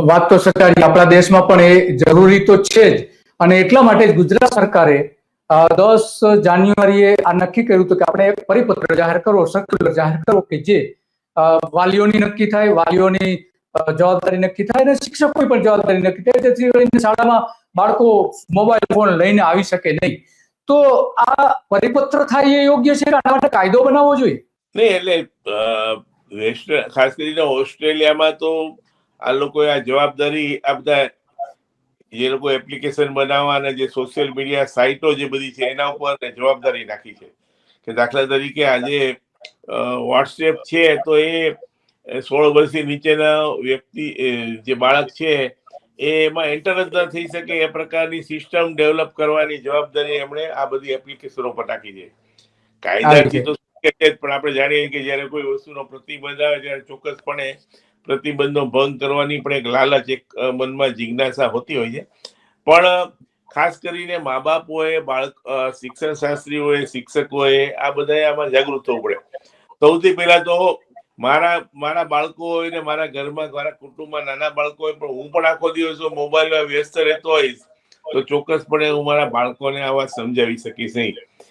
વાત તો સરકારી આપણા દેશમાં પણ એ જરૂરી તો છે જ, અને એટલા માટે જ ગુજરાત સરકારે 10 જાન્યુઆરીએ આ નક્કી કર્યું હતું કે આપણે એક પરિપત્ર જાહેર કરવો, સર્ક્યુલર જાહેર કરવો કે જે વાલીઓની નક્કી થાય, વાલીઓની જવાબદારી નક્કી થાય અને શિક્ષકોની પણ જવાબદારી નક્કી થાય, જેથી કરીને શાળામાં બાળકો મોબાઈલ ફોન લઈને આવી શકે નહીં. તો આ પરિપત્ર થાય એ યોગ્ય છે કે આના માટે કાયદો બનાવવો જોઈએ? નહીં, એટલે ખાસ કરીને ઓસ્ટ્રેલિયામાં તો આ લોકોએ આ જવાબદારી, આ બધા જે લોકો એપ્લિકેશન બનાવવા અને જે સોશિયલ મીડિયા સાઇટો જે બધી છે એના ઉપર જવાબદારી નાખી છે. કે દાખલા તરીકે આજે વોટ્સએપ છે તો એ 16 વર્ષથી નીચેના વ્યક્તિ, જે બાળક છે એમાં એન્ટર જ ન થઈ શકે એ પ્રકારની સિસ્ટમ ડેવલપ કરવાની જવાબદારી એમણે આ બધી એપ્લિકેશનો પર નાખી છે. કાયદાથી તો પણ આપણે જાણીએ કે જયારે કોઈ વસ્તુનો પ્રતિબંધ આવે ત્યારે ચોક્કસપણે પ્રતિબંધનો ભંગ કરવાની પણ એક લાલચ, એક મનમાં જિજ્ઞાસા હોતી હોય છે. પણ ખાસ કરીને મા બાપોએ, શિક્ષણ શાસ્ત્રીઓએ, શિક્ષકોએ આ બધાએ આમાં જાગૃત થવું પડે. સૌથી પહેલા તો મારા બાળકો હોય ને મારા ઘરમાં, મારા કુટુંબમાં નાના બાળકો હોય, પણ હું પણ આખો દિવસ મોબાઈલમાં વ્યસ્ત રહેતો હોઈશ તો ચોક્કસપણે હું મારા બાળકોને આ વાત સમજાવી શકીશ નહીં.